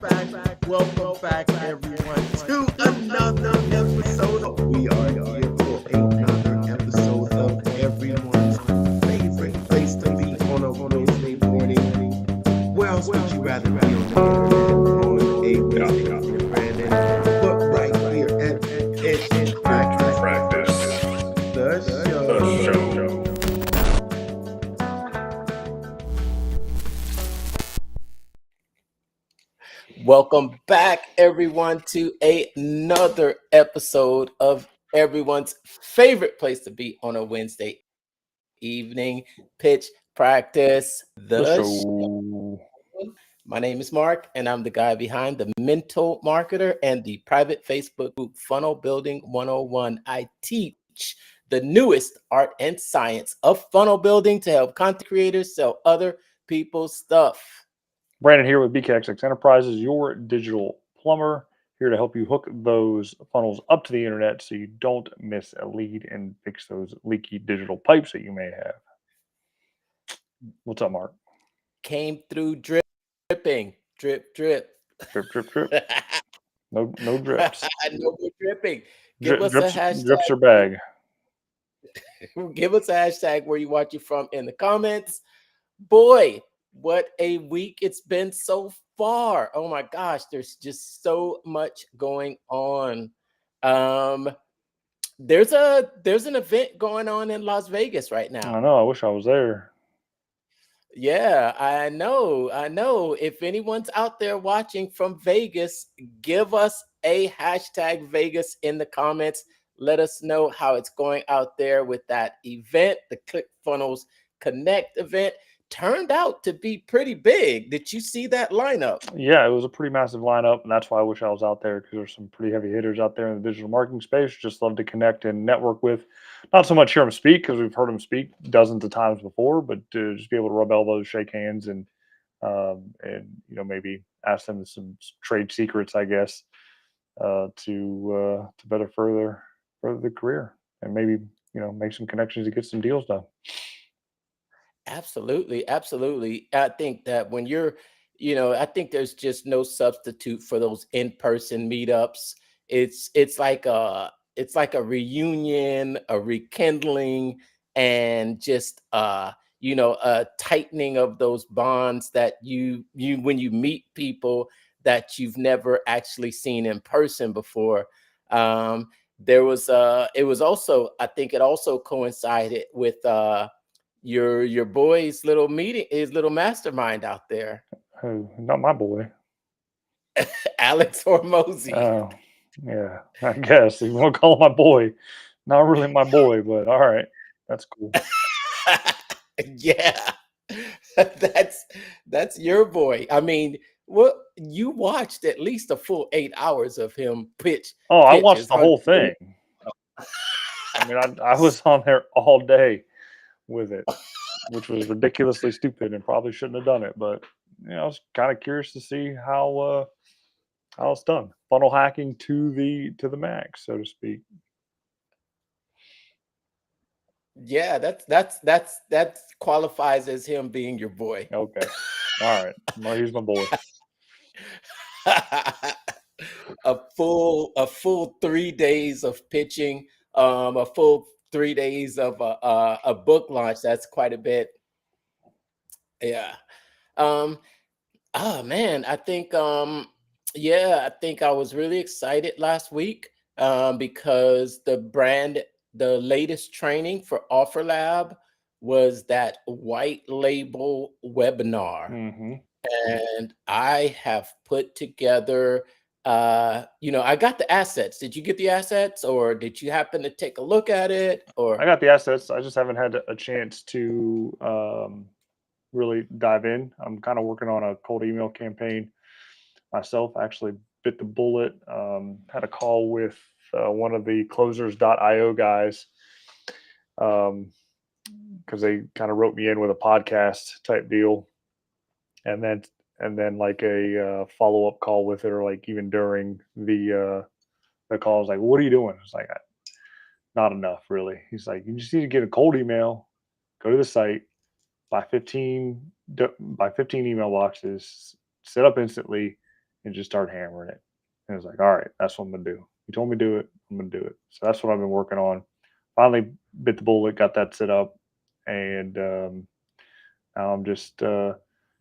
Welcome back, everyone, to another episode. We are here for another episode of everyone's favorite place to be on a Wednesday morning. Where else would you rather be on the internet on a Wednesday morning, Brandon? But right here at Pitch Practice, the show. Welcome back, everyone, to another episode of everyone's favorite place to be on a Wednesday evening, Pitch Practice, the show. My name is Mark, and I'm the guy behind the Mental Marketer and the private Facebook group Funnel Building 101. I teach the newest art and science of funnel building to help content creators sell other people's stuff. Brandon here with BKXX Enterprises, your digital plumber, here to help you hook those funnels up to the internet so you don't miss a lead and fix those leaky digital pipes that you may have. What's up, Mark? Came through dripping, drip. Drip. No drips. No more dripping. Give us a hashtag. Drips or bag. Give us a hashtag where you watch it from in the comments. Boy, what a week it's been so far. Oh my gosh, there's just so much going on. There's an event going on in Las Vegas right now. I know. I wish I was there. Yeah, I know. If anyone's out there watching from Vegas, give us a hashtag Vegas in the comments. Let us know how it's going out there with that event. The ClickFunnels Connect event turned out to be pretty big. Did you see that lineup? Yeah, it was a pretty massive lineup, and that's why I wish I was out there, because there's some pretty heavy hitters out there in the digital marketing space. Just love to connect and network with. Not so much hear them speak, because we've heard them speak dozens of times before, but to just be able to rub elbows, shake hands, and maybe ask them some trade secrets, I guess, to better further the career, and maybe make some connections to get some deals done. Absolutely. I think that when I think there's just no substitute for those in-person meetups. It's like a reunion, a rekindling, and just a tightening of those bonds that you when you meet people that you've never actually seen in person before. It was also, I think it also coincided with your boy's little meeting, his little mastermind out there. Oh, not my boy. Alex Hormozy. Oh, yeah, I guess you want to call him my boy. Not really my boy, but all right, that's cool. Yeah, that's your boy. I mean, what, you watched at least a full 8 hours of him pitch. Oh, I watched the whole thing. I mean, I was on there all day with it, which was ridiculously stupid and probably shouldn't have done it. But I was kind of curious to see how it's done. Funnel hacking to the max, so to speak. Yeah, that qualifies as him being your boy. Okay, all right. Well, he's my boy. a full 3 days of pitching, a full 3 days of a book launch. That's quite a bit. Yeah. Oh man, I think I think I was really excited last week because the latest training for Offer Lab was that white label webinar. Mm-hmm. And I have put together I got the assets. Did you get the assets, or did you happen to take a look at it? Or I got the assets. I just haven't had a chance to really dive in. I'm kind of working on a cold email campaign myself. I actually bit the bullet. Had a call with one of the closers.io guys because they kind of wrote me in with a podcast type deal, and then like a follow-up call with it, or like even during the call, I was like, what are you doing? It's like, not enough, really. He's like, you just need to get a cold email, go to the site, buy 15 email boxes, set up instantly, and just start hammering it. And it's like, all right, that's what I'm gonna do. You told me to do it, I'm gonna do it. So that's what I've been working on. Finally bit the bullet, got that set up, and now I'm just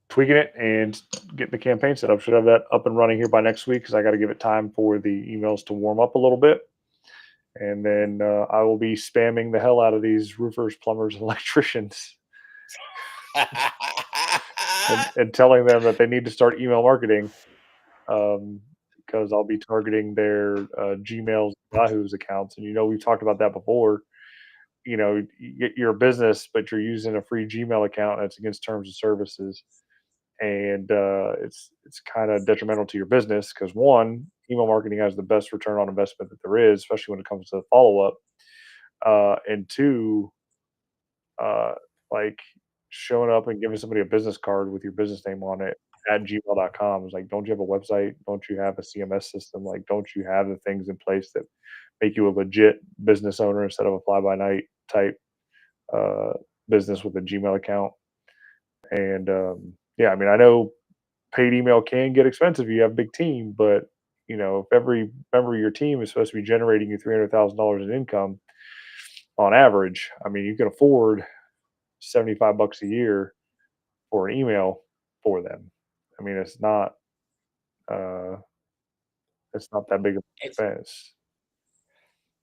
tweaking it and getting the campaign set up. Should have that up and running here by next week because I got to give it time for the emails to warm up a little bit. And then I will be spamming the hell out of these roofers, plumbers, and electricians and telling them that they need to start email marketing because I'll be targeting their Gmails, Yahoo's accounts. And we've talked about that before. You're a business, but you're using a free Gmail account, and it's against terms of services, and it's kind of detrimental to your business because one, email marketing has the best return on investment that there is, especially when it comes to follow up, and two, uh, like showing up and giving somebody a business card with your business name on it at gmail.com is like, don't you have a website? Don't you have a CMS system? Like, don't you have the things in place that make you a legit business owner instead of a fly by night type uh, business with a Gmail account? And yeah, I mean, I know paid email can get expensive. You have a big team, but if every member of your team is supposed to be generating you $300,000 in income on average, I mean, you can afford $75 a year for an email for them. I mean, uh, it's not that big of an It's expense.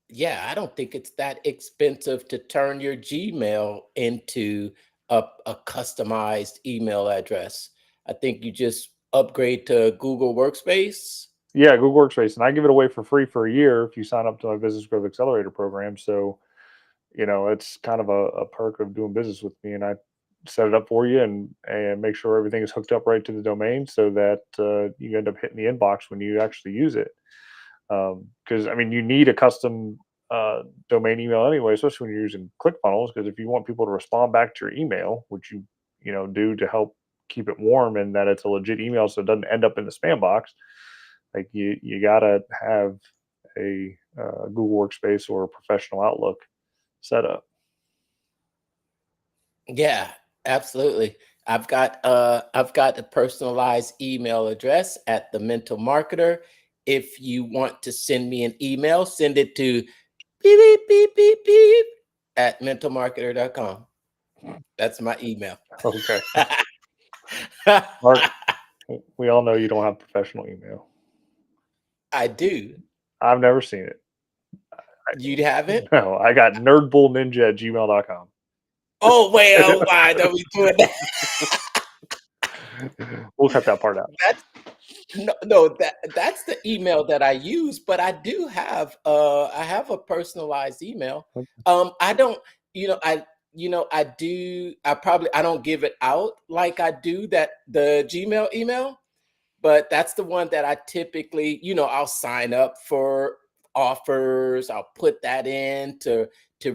Yeah, I don't think it's that expensive to turn your Gmail into a customized email address. I think you just upgrade to Google Workspace. Yeah, Google Workspace, and I give it away for free for a year if you sign up to my Business Growth Accelerator program. So it's kind of a perk of doing business with me, and I set it up for you and make sure everything is hooked up right to the domain so that you end up hitting the inbox when you actually use it. Because I mean, you need a custom domain email anyway, especially when you're using ClickFunnels. Because if you want people to respond back to your email, which you do to help keep it warm and that it's a legit email, so it doesn't end up in the spam box, like you gotta have a Google Workspace or a professional Outlook setup. Yeah, absolutely. I've got a personalized email address at the Mental Marketer. If you want to send me an email, send it to beep beep beep beep beep at mentalmarketer.com. That's my email. Okay, Mark, we all know you don't have professional email. I do. I've never seen it. You'd have it? No, I got nerdbullninja at gmail.com. Oh, well, why don't we do it? We'll cut that part out. That's no, that's the email that I use, but I have a personalized email. I don't, I don't give it out like I do the Gmail email, but that's the one that I typically, I'll sign up for offers. I'll put that in to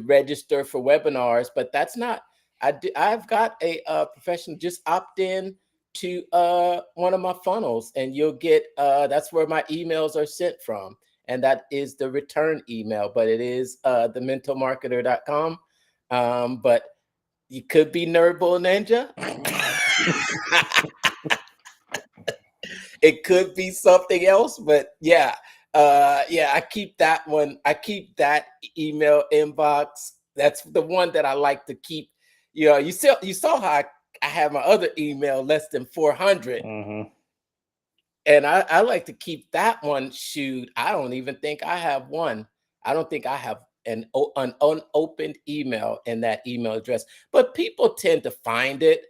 register for webinars, but that's not. I've got a professional. Just opt in to one of my funnels, and you'll get. That's where my emails are sent from, and that is the return email. But it is thementalmarketer.com. But you could be Nerdbull Ninja. It could be something else, but yeah, yeah, I keep that email inbox. That's the one that I like to keep. You saw how I have my other email less than 400, Mm-hmm. and I like to keep that one. Shoot, I don't even think I have one. I don't think I have an unopened email in that email address, but people tend to find it.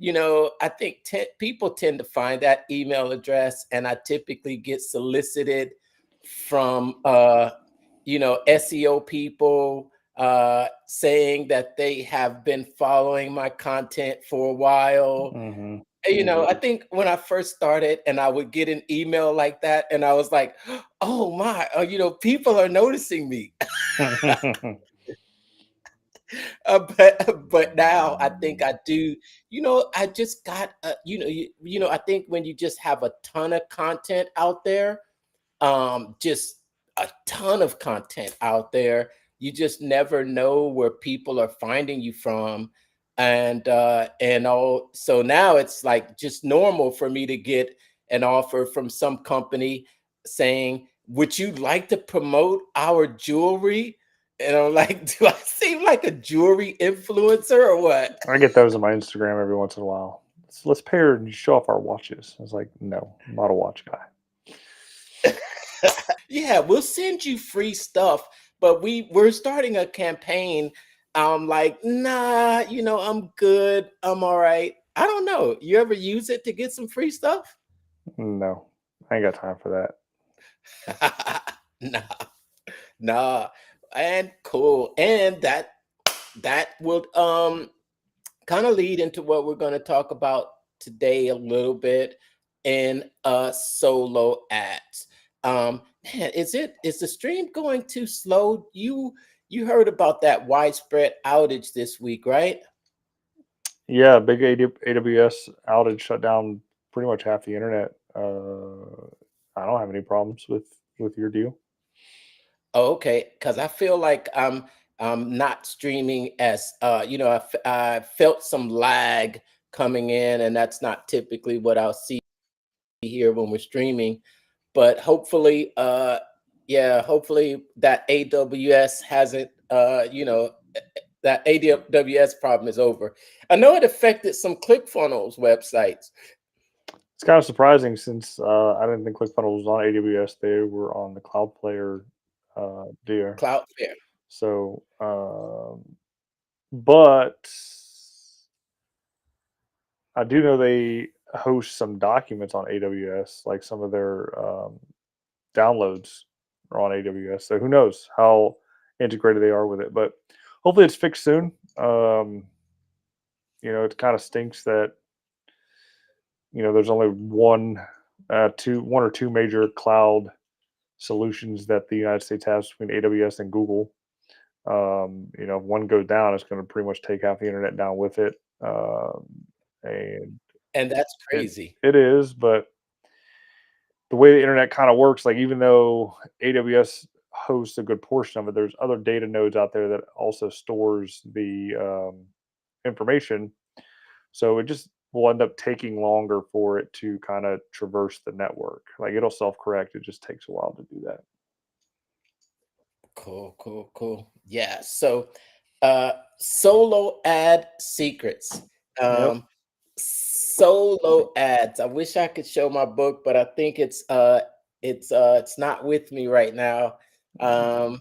I think people tend to find that email address, and I typically get solicited from SEO people saying that they have been following my content for a while. Mm-hmm. I think when I first started and I would get an email like that, and I was like, oh my, people are noticing me. But now I think I do. I just got I think when you just have a ton of content out there, just a ton of content out there, you just never know where people are finding you from. And all, so now it's like just normal for me to get an offer from some company saying, "Would you like to promote our jewelry?" And I'm like, "Do I seem like a jewelry influencer or what?" I get those on my Instagram every once in a while. Let's pair and show off our watches. I was like, no, I'm not a watch guy. Yeah, we'll send you free stuff, but we're starting a campaign. I'm like, nah, I'm good. I'm all right. I don't know. You ever use it to get some free stuff? No, I ain't got time for that. Nah, nah. And cool. And that would kind of lead into what we're going to talk about today a little bit in solo ads. Man, is the stream going too slow? You heard about that widespread outage this week, right? Yeah, big AWS outage shut down pretty much half the internet. I don't have any problems with your deal. Oh, okay, because I feel like I'm not streaming as I felt some lag coming in, and that's not typically what I'll see here when we're streaming. But hopefully, yeah, hopefully that AWS hasn't, that AWS problem is over. I know it affected some ClickFunnels websites. It's kind of surprising since I didn't think ClickFunnels was on AWS. They were on the Cloud Player deal. Cloudflare. So, but I do know they host some documents on AWS, like some of their downloads are on AWS. So who knows how integrated they are with it? But hopefully it's fixed soon. It kind of stinks that there's only one or two major cloud solutions that the United States has between AWS and Google. If one goes down, it's going to pretty much take half the internet down with it. And And that's it crazy. it is, but the way the internet kind of works, like even though AWS hosts a good portion of it, there's other data nodes out there that also stores the information. So it just will end up taking longer for it to kind of traverse the network. Like it'll self correct. It just takes a while to do that. Cool, cool, cool. Yeah. So, solo ad secrets. Yep. Solo ads. I wish I could show my book, but I think it's not with me right now. Um,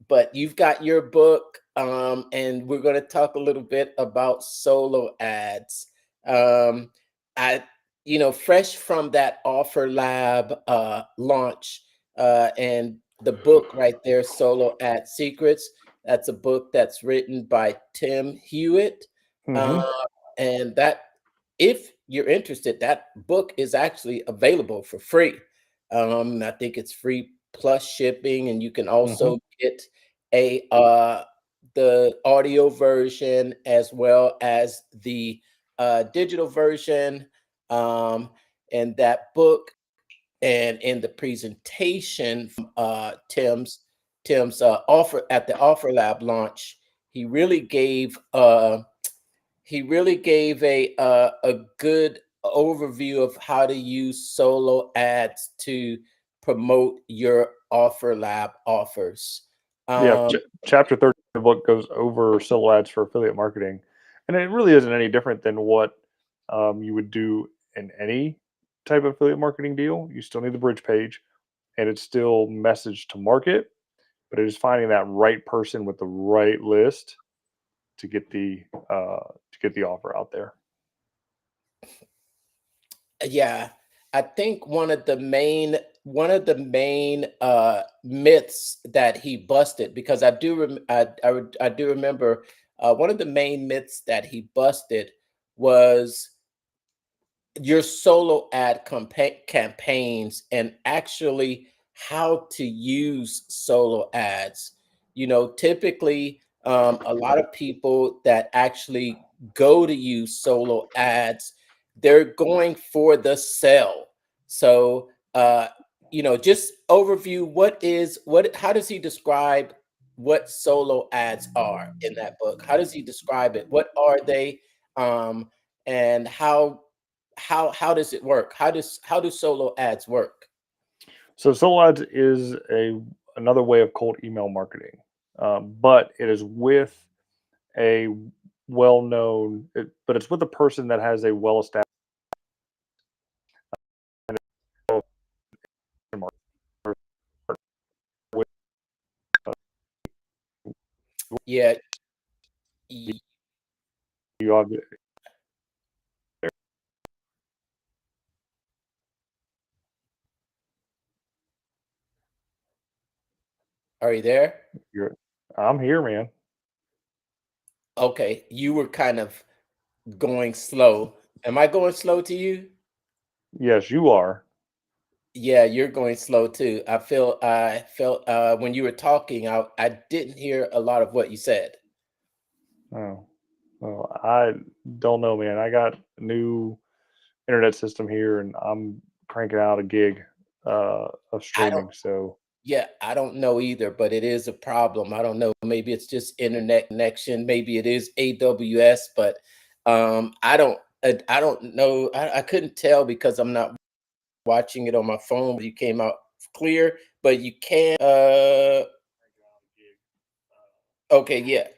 but you've got your book, and we're going to talk a little bit about solo ads. I fresh from that Offer Lab launch, and the book right there, Solo Ad Secrets. That's a book that's written by Tim Hewitt. Uh, Hmm. and that, if you're interested, that book is actually available for free. I think it's free plus shipping, and you can Hmm. also get a the audio version as well as the digital version. And that book, and in the presentation from Tim's offer at the Offer Lab launch, he really gave a good overview of how to use solo ads to promote your Offer Lab offers. Yeah. Um, Chapter 30 of the book goes over solo ads for affiliate marketing. And it really isn't any different than what you would do in any type of affiliate marketing deal. You still need the bridge page and it's still message to market, but it is finding that right person with the right list to get the offer out there. yeah, I think one of the main myths that he busted, because I do remember one of the main myths that he busted was your solo ad campaigns, and actually how to use solo ads. Typically, a lot of people that actually go to use solo ads, they're going for the sell. So, just overview, how does he describe what solo ads are in that book? How does he describe it? What are they? And how does it work? How do solo ads work? So solo ads is another way of cold email marketing, but it is with a well-known, but it's with a person that has a well-established with, Yeah. y- you have, Are you there? I'm here, man. Okay, you were kind of going slow. Am I going slow to you? Yes, you are. Yeah, you're going slow too. I felt when you were talking, I didn't hear a lot of what you said. Oh, well, I don't know, man. I got a new internet system here, and I'm cranking out a gig of I don't streaming. So Yeah, I don't know either, but it is a problem. I don't know. Maybe it's just internet connection. Maybe it is AWS, but I don't know. I couldn't tell because I'm not watching it on my phone. But you came out clear, but you can. Okay, yeah.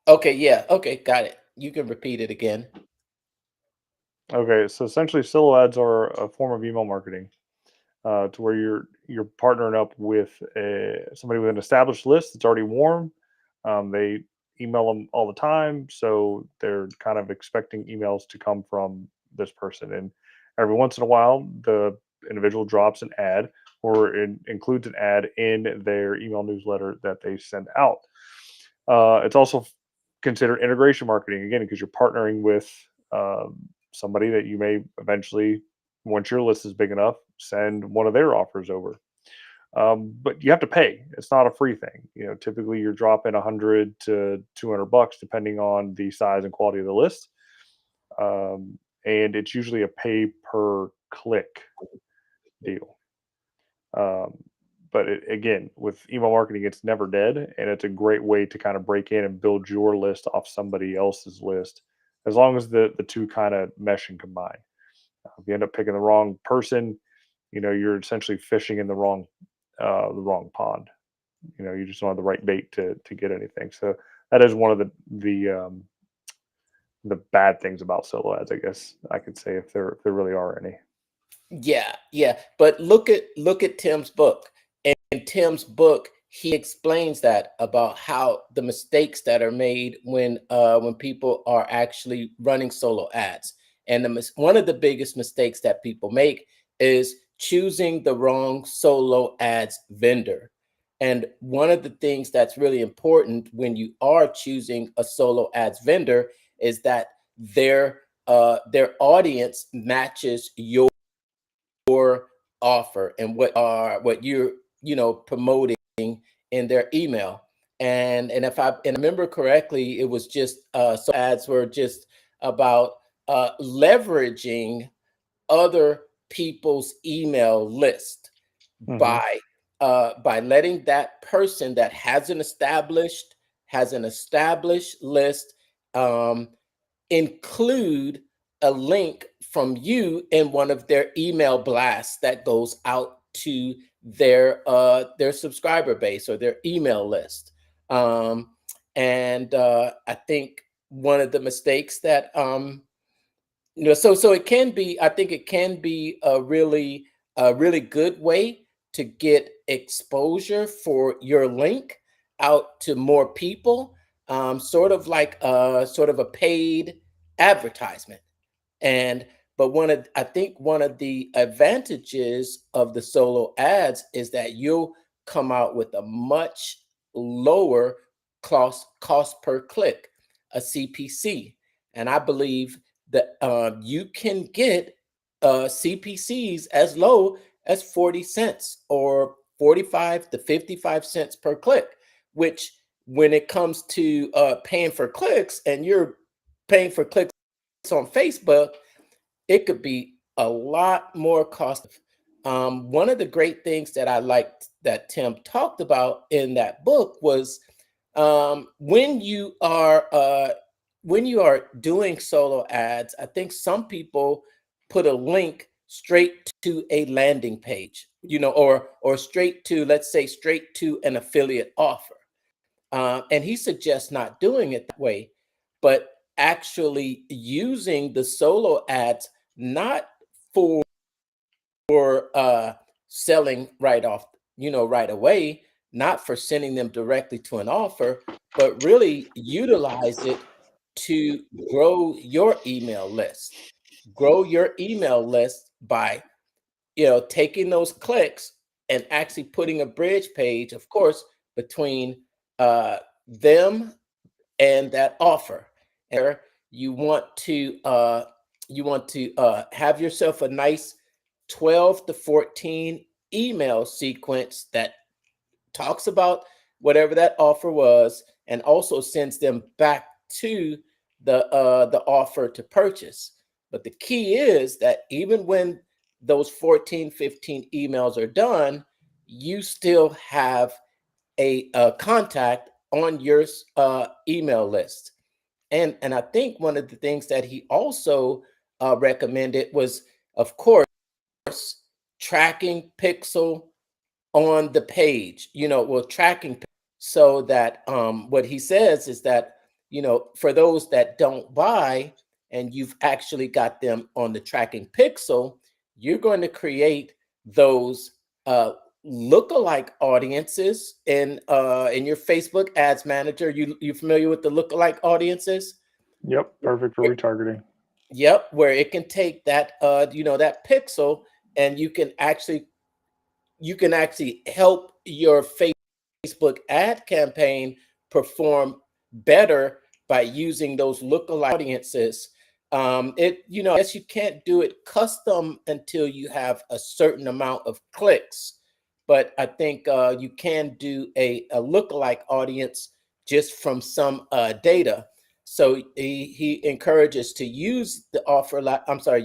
Okay, yeah. Okay, got it. You can repeat it again. okay, so essentially, solo ads are a form of email marketing, to where you're partnering up with somebody with an established list that's already warm. They email them all the time, so they're kind of expecting emails to come from this person. And every once in a while, the individual drops an ad or includes an ad in their email newsletter that they send out. It's also considered integration marketing again because you're partnering with somebody that you may eventually, once your list is big enough, send one of their offers over. But you have to pay. It's not a free thing. You know, typically you're dropping 100 to 200 bucks depending on the size and quality of the list, and it's usually a pay per click deal. Um, but again, with email marketing, it's never dead, and it's a great way to kind of break in and build your list off somebody else's list, as long as the two kind of mesh and combine. If you end up picking the wrong person, you know you're essentially fishing in the wrong pond. You know, you just don't have the right bait to get anything. So that is one of the bad things about solo ads, I guess I could say, if there really are any. Yeah, yeah. But look at Tim's book. And in Tim's book, he explains that about how the mistakes that are made when people are actually running solo ads. And one of the biggest mistakes that people make is choosing the wrong solo ads vendor. And one of the things that's really important when you are choosing a solo ads vendor is that their audience matches your offer and what you're promoting in their email. And if I remember correctly, it was just so ads were just about leveraging other people's email list Hmm. by by letting that person that has an established list, um, include a link from you in one of their email blasts that goes out to their subscriber base or their email list. And I think one of the mistakes that so it can be, I think it can be a really good way to get exposure for your link out to more people, sort of a paid advertisement. And but I think one of the advantages of the solo ads is that you'll come out with a much lower cost per click, a CPC. And I believe that you can get CPCs as low as 40 cents or 45 to 55 cents per click, which when it comes to paying for clicks, and you're paying for clicks on Facebook, it could be a lot more cost. One of the great things that I liked that Tim talked about in that book was when you are when you are doing solo ads, I think some people put a link straight to a landing page, or straight to, let's say, straight to an affiliate offer. And he suggests not doing it that way, but actually using the solo ads not for selling right off, right away, not for sending them directly to an offer, but really utilize it to grow your email list. Grow your email list by, taking those clicks and actually putting a bridge page, of course, between them and that offer. And you want to have yourself a nice 12 to 14 email sequence that talks about whatever that offer was, and also sends them back to the offer to purchase. But the key is that even when those 14, 15 emails are done, you still have a contact on your email list. And I think one of the things that he also recommended was, of course, tracking pixel on the page, tracking, so that what he says is that, for those that don't buy and you've actually got them on the tracking pixel, you're going to create those lookalike audiences in your Facebook ads manager. You familiar with the lookalike audiences? Yep, perfect for retargeting. Yep, where it can take that that pixel, and you can actually help your Facebook ad campaign perform better by using those lookalike audiences. Yes, you can't do it custom until you have a certain amount of clicks, but I think you can do a lookalike audience just from some data. So he encourages to use the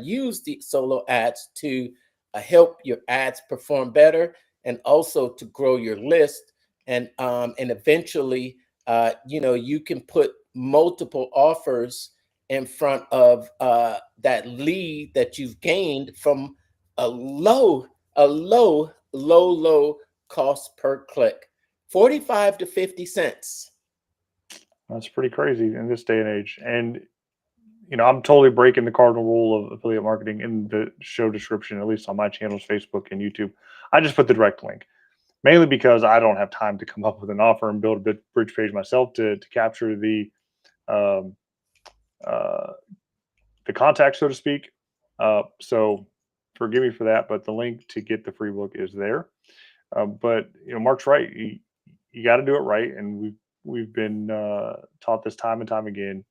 use the solo ads to help your ads perform better, and also to grow your list, and eventually you can put multiple offers in front of that lead that you've gained from a low cost per click, 45 to 50 cents. That's pretty crazy in this day and age. And I'm totally breaking the cardinal rule of affiliate marketing in the show description, at least on my channels, Facebook and YouTube. I just put the direct link, mainly because I don't have time to come up with an offer and build a bridge page myself to capture um, uh, the contact, so to speak. So forgive me for that, but the link to get the free book is there. But Mark's right. You got to do it right, and we've been taught this time and time again.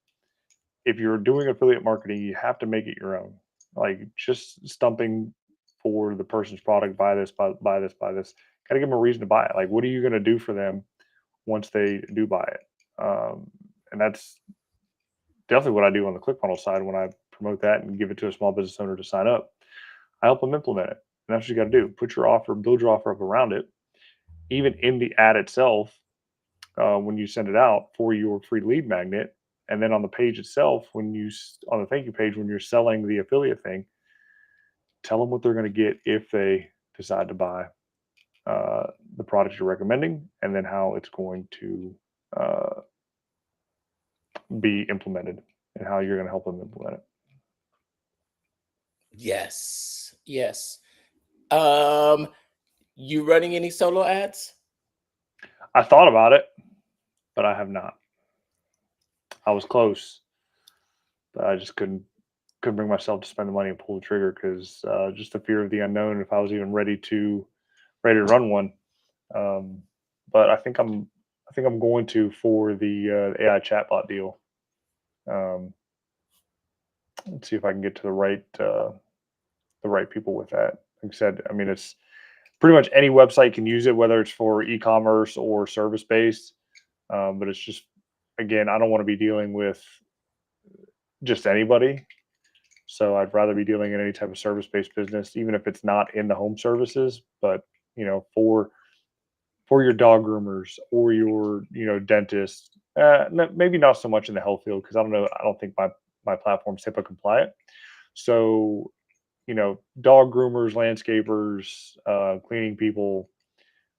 If you're doing affiliate marketing, you have to make it your own. Like, just stumping for the person's product, buy this, buy this, buy this. Got to give them a reason to buy it. Like, what are you going to do for them once they do buy it? And that's definitely what I do on the ClickFunnels side when I promote that and give it to a small business owner to sign up. I help them implement it. And that's what you got to do. Put your offer, build your offer up around it. Even in the ad itself, when you send it out for your free lead magnet, and then on the page itself, on the thank you page, when you're selling the affiliate thing, tell them what they're going to get if they decide to buy the product you're recommending, and then how it's going to be implemented, and how you're going to help them implement it. Yes. You running any solo ads? I thought about it, but I have not. I was close, but I just couldn't bring myself to spend the money and pull the trigger, because just the fear of the unknown, if I was even ready to run one. But I think I'm going to, for the AI chatbot deal. Let's see if I can get to the right people with that. Like I said, I mean, it's pretty much any website can use it, whether it's for e-commerce or service based. But it's just, again, I don't want to be dealing with just anybody. So I'd rather be dealing in any type of service based business, even if it's not in the home services, but for your dog groomers or your dentist, Maybe not so much in the health field because I don't know. I don't think my platform's HIPAA compliant. So dog groomers, landscapers, cleaning people.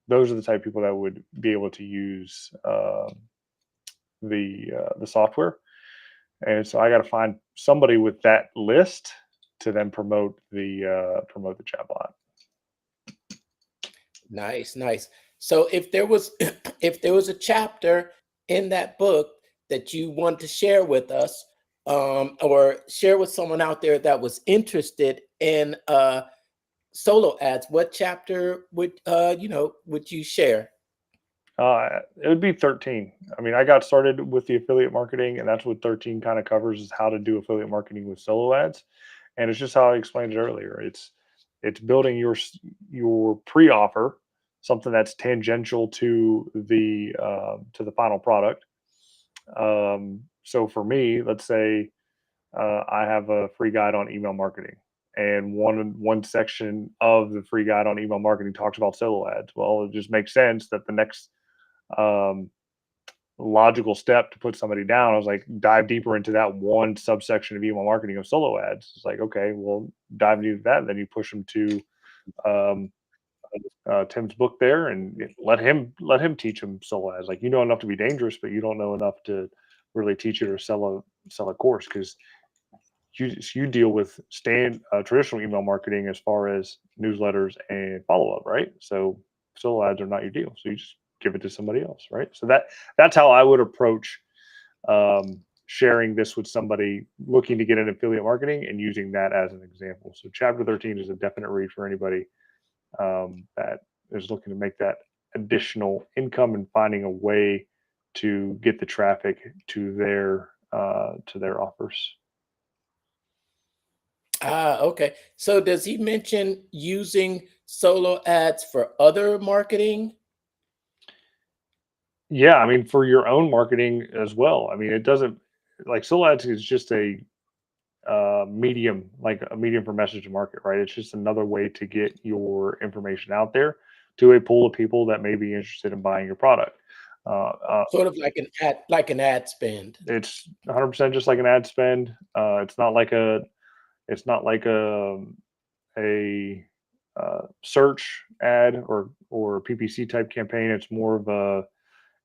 Those are the type of people that would be able to use the software. And so I got to find somebody with that list to then promote the chatbot. Nice, nice. So if there was if there was a chapter in that book that you want to share with us, or share with someone out there that was interested in solo ads, what chapter would would you share? It would be 13. I mean, I got started with the affiliate marketing, and that's what 13 kind of covers is how to do affiliate marketing with solo ads. And it's just how I explained it earlier. It's building your pre-offer, something that's tangential to the final product. So for me, let's say I have a free guide on email marketing, and one section of the free guide on email marketing talks about solo ads. Well, it just makes sense that the next um, logical step to put somebody down. I was like, dive deeper into that one subsection of email marketing of solo ads. It's like, okay, well, dive into that, and then you push them to um, Tim's book there, and let him teach them solo ads. Like, you know enough to be dangerous, but you don't know enough to really teach it or sell a course because you deal with traditional email marketing as far as newsletters and follow up, right? So solo ads are not your deal. So you just give it to somebody else, right? So that's how I would approach sharing this with somebody looking to get into affiliate marketing and using that as an example. So chapter 13 is a definite read for anybody that is looking to make that additional income and finding a way to get the traffic to their offers. Ah, okay. So does he mention using solo ads for other marketing? Yeah, I mean, for your own marketing as well. I mean, it doesn't like solo ads is just a medium, like a medium for message to market, right? It's just another way to get your information out there to a pool of people that may be interested in buying your product. Sort of like an ad spend. It's 100% just like an ad spend. It's not like a search ad or PPC type campaign. It's more of a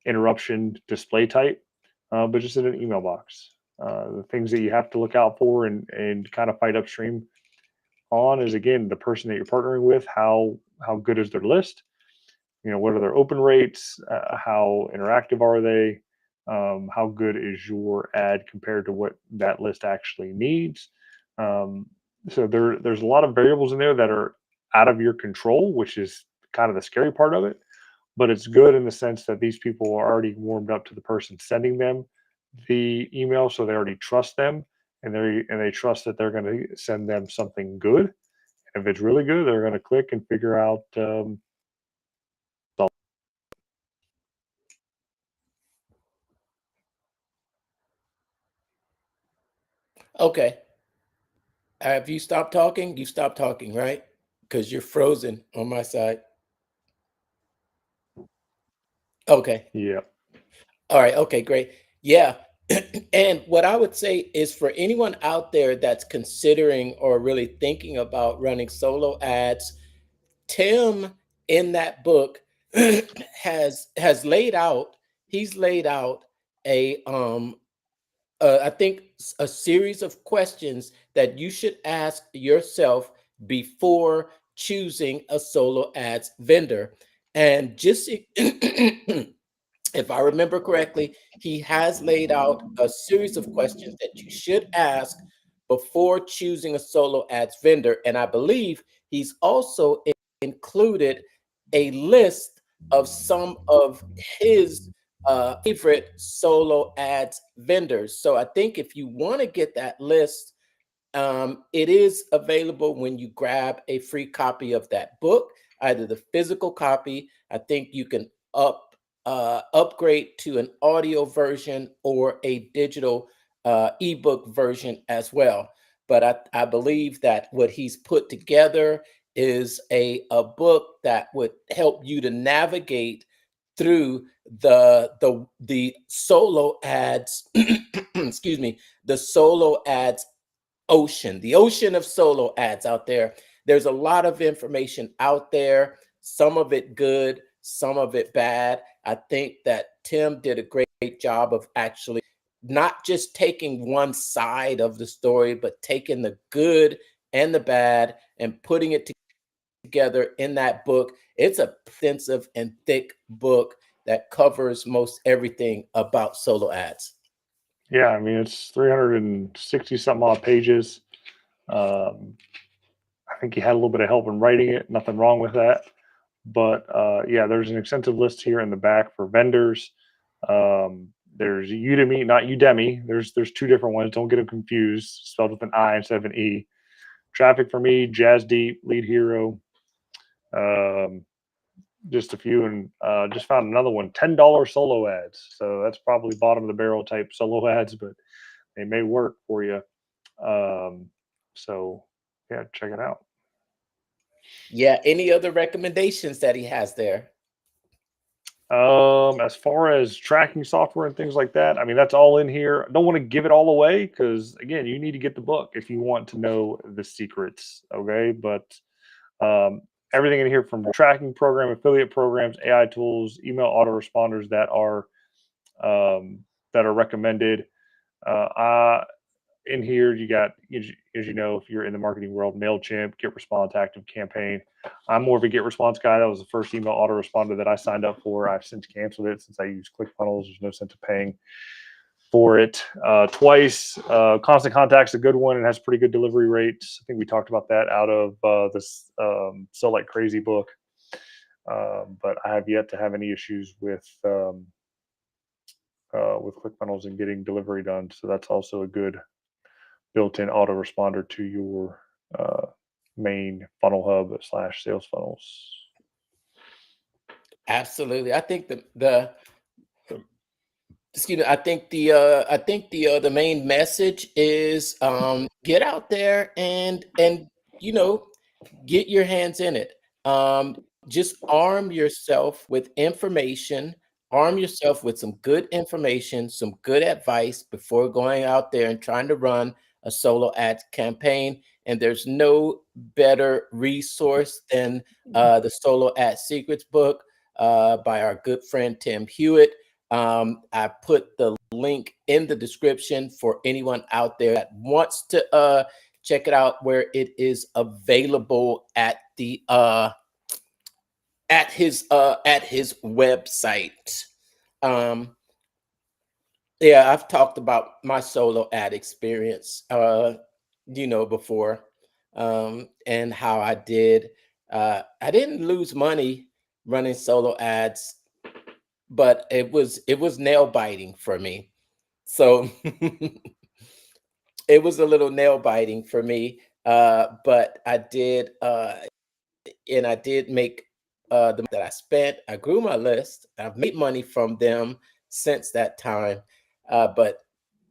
interruption display type, but just in an email box. The things that you have to look out for and kind of fight upstream on is again the person that you're partnering with. How good is their list? What are their open rates? How interactive are they? How good is your ad compared to what that list actually needs? Um, so there's a lot of variables in there that are out of your control, which is kind of the scary part of it, but it's good in the sense that these people are already warmed up to the person sending them the email, so they already trust them, and they trust that they're going to send them something good. If it's really good, they're going to click and figure out. Okay. Have you stopped talking? You stopped talking, right? Because you're frozen on my side. Okay. Yeah, All right. Okay, great. Yeah. And what I would say is for anyone out there that's considering or really thinking about running solo ads, Tim in that book has laid out, he's laid out a I think a series of questions that you should ask yourself before choosing a solo ads vendor. And just if I remember correctly, he has laid out a series of questions that you should ask before choosing a solo ads vendor. And I believe he's also included a list of some of his favorite solo ads vendors. So I think if you want to get that list, it is available when you grab a free copy of that book, either the physical copy. I think you can upgrade to an audio version or a digital ebook version as well. But I believe that what he's put together is a book that would help you to navigate through the solo ads, excuse me, the solo ads ocean, the ocean of solo ads out there. There's a lot of information out there, some of it good, some of it bad. I think that Tim did a great job of actually not just taking one side of the story, but taking the good and the bad and putting it together in that book. It's a extensive and thick book that covers most everything about solo ads. Yeah, I mean it's 360 something odd pages. Um, I think he had a little bit of help in writing it. Nothing wrong with that. But yeah, there's an extensive list here in the back for vendors. There's Udemy, not Udemy. There's two different ones. Don't get them confused. Spelled with an I instead of an E. Traffic for Me, Jazz Deep, Lead Hero. Um, just a few, and just found another one. $10 solo ads. So that's probably bottom of the barrel type solo ads, but they may work for you. So yeah, check it out. Yeah. Any other recommendations that he has there? As far as tracking software and things like that, I mean, that's all in here. I don't want to give it all away because, again, you need to get the book if you want to know the secrets. Okay. But everything in here from tracking program, affiliate programs, AI tools, email autoresponders that are recommended. In here, you got, as you know, if you're in the marketing world, MailChimp, GetResponse, ActiveCampaign. I'm more of a GetResponse guy. That was the first email autoresponder that I signed up for. I've since canceled it since I use ClickFunnels. There's no sense of paying for it twice. Constant Contact's a good one and has pretty good delivery rates. I think we talked about that out of this Sell Like Crazy book. But I have yet to have any issues with ClickFunnels and getting delivery done. So that's also a good built-in autoresponder to your main funnel hub / sales funnels. Absolutely. I think the excuse me, I think the main message is get out there and get your hands in it. Just arm yourself with information, arm yourself with some good information, some good advice before going out there and trying to run a solo ads campaign. And there's no better resource than the Solo Ad Secrets book by our good friend Tim Hewitt. I put the link in the description for anyone out there that wants to check it out, where it is available at the at his website. Yeah, I've talked about my solo ad experience, before, and how I did. I didn't lose money running solo ads, but it was nail biting for me. So it was a little nail biting for me. But I did, and I did make the that I spent. I grew my list. I've made money from them since that time. But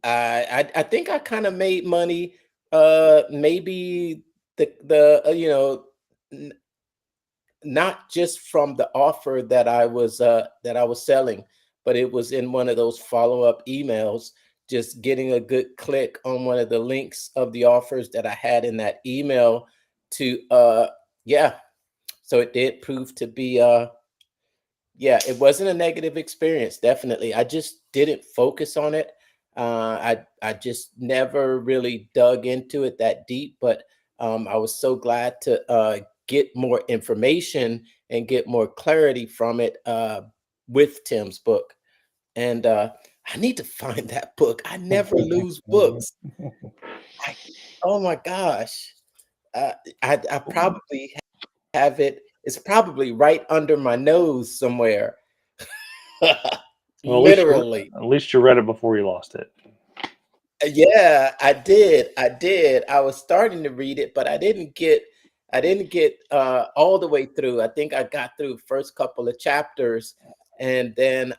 I think I kind of made money. Maybe the n- not just from the offer that I was selling, but it was in one of those follow-up emails, just getting a good click on one of the links of the offers that I had in that email to yeah. So it did prove to be yeah, it wasn't a negative experience, definitely. I just didn't focus on it. I just never really dug into it that deep, but I was so glad to get more information and get more clarity from it with Tim's book. And I need to find that book. I never lose books. I, oh my gosh. Uh, I probably have it. It's probably right under my nose somewhere. Well, Literally. at least you read it before you lost it. Yeah, I did. I did. I was starting to read it, but I didn't get all the way through. I think I got through the first couple of chapters, and then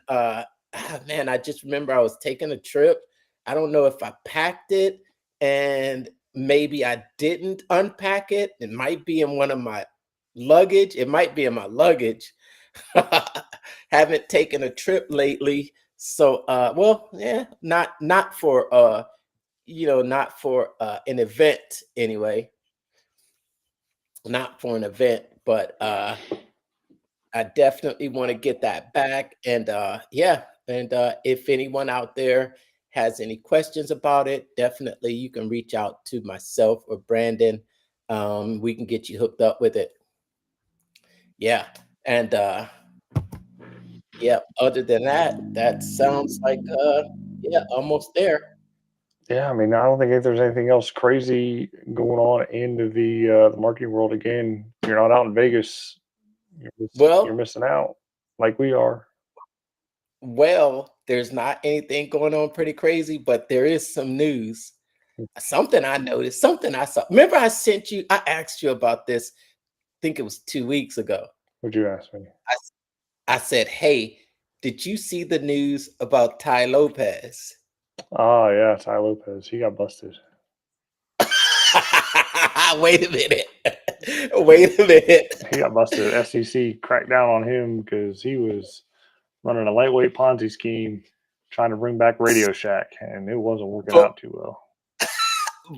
man, I just remember I was taking a trip. I don't know if I packed it and maybe I didn't unpack it. It might be in one of my luggage. It might be in my luggage. Haven't taken a trip lately. So well, yeah, not for not for an event anyway. Not for an event, but I definitely want to get that back. And yeah, and if anyone out there has any questions about it, definitely you can reach out to myself or Brandon. We can get you hooked up with it. Yeah. And yeah, other than that, that sounds like yeah, almost there. Yeah, I mean, I don't think there's anything else crazy going on into the marketing world. Again, if you're not out in Vegas, you're Well, missing out, like we are. there's not anything going on pretty crazy, but there is some news. Something I noticed, something I saw. Remember, I asked you about this, I think it was 2 weeks ago. Would you ask me? I, s- I said, hey, did you see the news about Ty Lopez? Oh yeah, Ty Lopez. He got busted. Wait a minute. Wait a minute. He got busted. SEC cracked down on him because he was running a lightweight Ponzi scheme, trying to bring back Radio Shack, and it wasn't working But, out too well.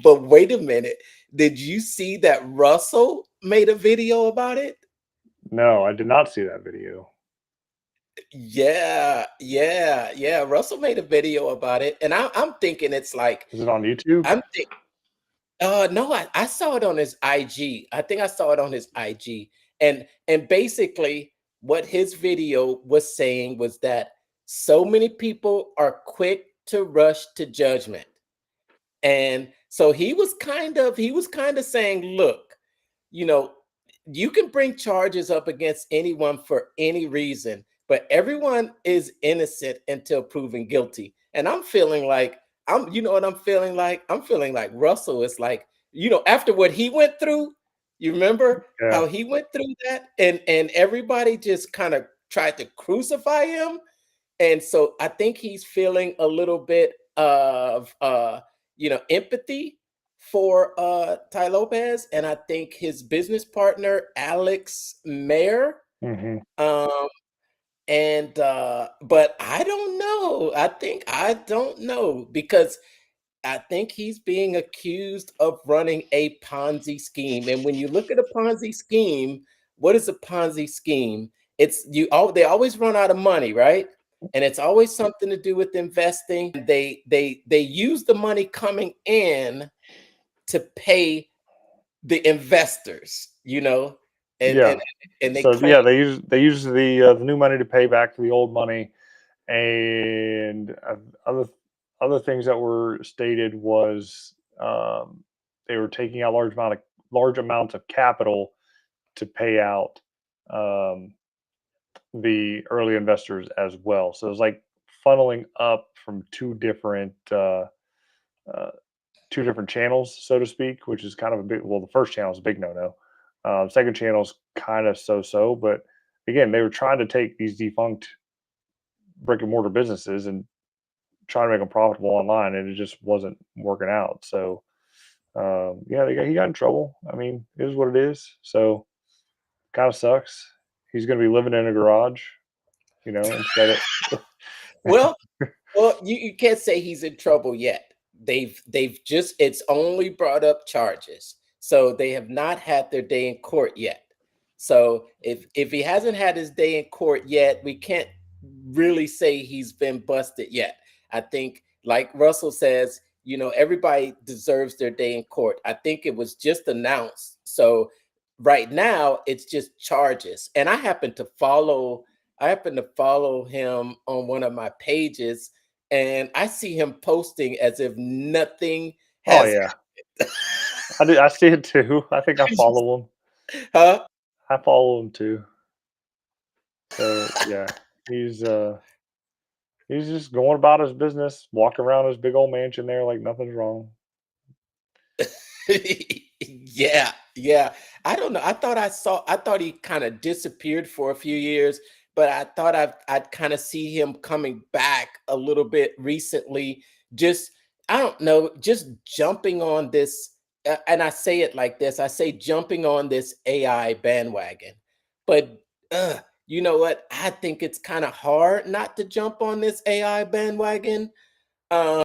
but wait a minute. Did you see that Russell made a video about it? No, I did not see that video. Yeah, yeah, yeah. Russell made a video about it, and I'm thinking it's like Is it on YouTube? I'm think. No, I saw it on his IG. I think I saw it on his IG, and basically what his video was saying was that so many people are quick to rush to judgment, and so he was kind of saying, look, you know, you can bring charges up against anyone for any reason, but everyone is innocent until proven guilty. And I'm feeling like you know what I'm feeling like? I'm feeling like Russell is like, after what he went through, you remember Yeah. how he went through that and everybody just kind of tried to crucify him. And so I think he's feeling a little bit of empathy for Ty Lopez, and I think his business partner Alex Mayer. Hmm. Um, and but I don't know. I don't know because I think he's being accused of running a Ponzi scheme. And when you look at a Ponzi scheme, what is a Ponzi scheme? They always run out of money, right? And it's always something to do with investing. They use the money coming in to pay the investors, and Yeah. and and they So claim. yeah, they use the new money to pay back the old money, and other things that were stated was they were taking out large amounts of capital to pay out um, the early investors as well. So it was like funneling up from uh, two different channels, so to speak, which is kind of a big. Well, the first channel is a big no-no. Second channel is kind of so-so, but again, they were trying to take these defunct brick and mortar businesses and try to make them profitable online, and it just wasn't working out. So yeah, he got in trouble. I mean, it is what it is. So kind of sucks. He's going to be living in a garage, instead of. Well, you can't say he's in trouble yet. They've just it's only brought up charges. So they have not had their day in court yet. So if he hasn't had his day in court yet, we can't really say he's been busted yet. I think like Russell says, everybody deserves their day in court. I think it was just announced. So right now it's just charges. And I happen to follow him on one of my pages, and I see him posting as if nothing Oh has yeah, I do. I see it too. I think I happened. follow him. Huh? I follow him too. So yeah, he's uh he's just going about his business, walking around his big old mansion there like nothing's wrong. Yeah, yeah. I don't know. I thought he kind of disappeared for a few years, but I thought I'd kind of see him coming back a little bit recently. Just I don't know, just jumping on this and I say it like this. I say jumping on this AI bandwagon. But you know what? I think it's kind of hard not to jump on this AI bandwagon. Um,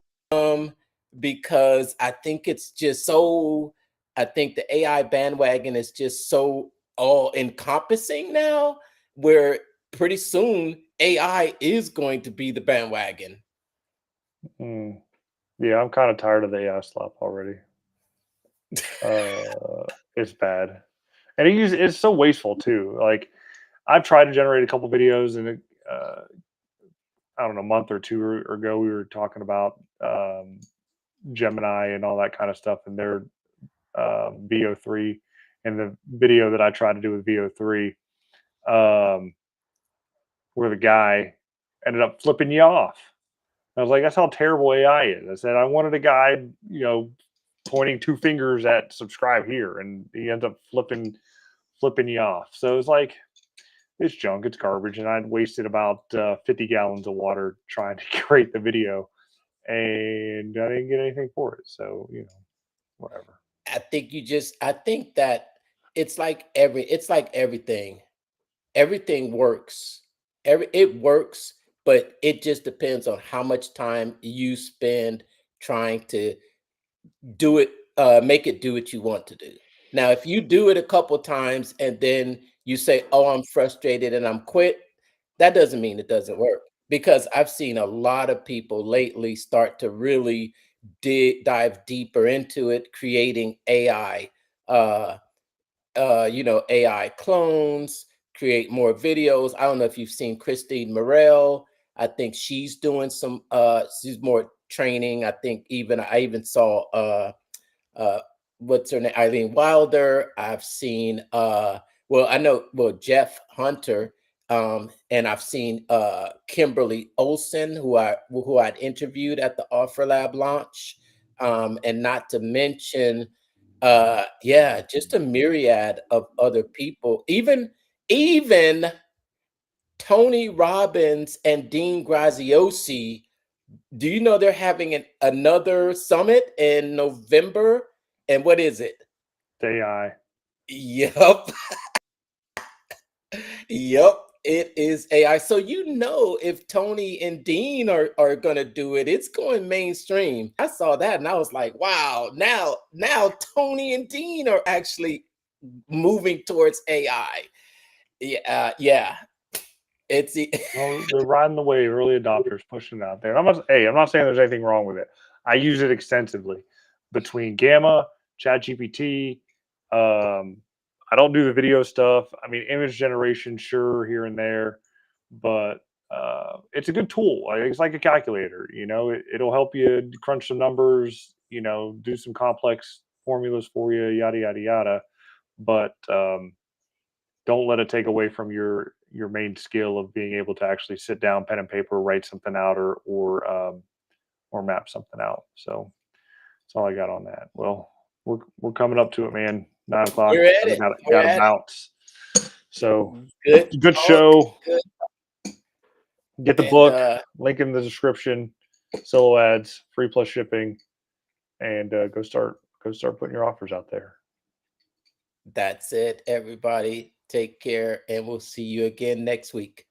because I think it's just so, I think the AI bandwagon is just so all encompassing now, where pretty soon AI is going to be the bandwagon. Mm. Yeah, I'm kind of tired of the AI slop already. It's bad, and it's so wasteful too. Like I've tried to generate a couple videos, and I don't know, a month or two ago, we were talking about Gemini and all that kind of stuff, and their VO3, and the video that I tried to do with VO3, um, where the guy ended up flipping you off. I was like, that's how terrible AI is. I said, I wanted a guy, pointing two fingers at subscribe here, and he ends up flipping you off. So it's like, it's junk, it's garbage, and I'd wasted about 50 gallons of water trying to create the video, and I didn't get anything for it. So whatever. I think that it's like everything. Everything works. It works, but it just depends on how much time you spend trying to do it, make it do what you want to do. Now, if you do it a couple times and then you say, "Oh, I'm frustrated and I'm quit," that doesn't mean it doesn't work. Because I've seen a lot of people lately start to really dive deeper into it, creating AI, uh, AI clones, create more videos. I don't know if you've seen Christine Morel. I think she's doing some, she's more training. I even saw uh what's her name, Eileen Wilder. I've seen I know, Jeff Hunter, and I've seen Kimberly Olsen, who I'd interviewed at the Offer Lab launch, and not to mention yeah, just a myriad of other people, even Tony Robbins and Dean Graziosi. Do you know they're having another summit in November? And what is it? AI. Yep. Yep. It is AI. So if Tony and Dean are gonna do it, it's going mainstream. I saw that and I was like, wow, now Tony and Dean are actually moving towards AI. Yeah, yeah. It's Well, they're riding the wave, early adopters pushing it out there. I'm not saying there's anything wrong with it. I use it extensively between Gamma, ChatGPT. Um, I don't do the video stuff. I mean, image generation, sure, here and there, but it's a good tool. It's like a calculator. It'll help you crunch some numbers. Do some complex formulas for you, yada yada yada. But don't let it take away from your main skill of being able to actually sit down, pen and paper, write something out, or map something out. So that's all I got on that. Well, we're coming up to it, man. 9 o'clock. we're at I it. We're got to at it. bounce. So Good good talk. show. Good. Get the And book. Link in the description. Solo ads, free plus shipping, and go start putting your offers out there. that's it, everybody. Take care, and we'll see you again next week.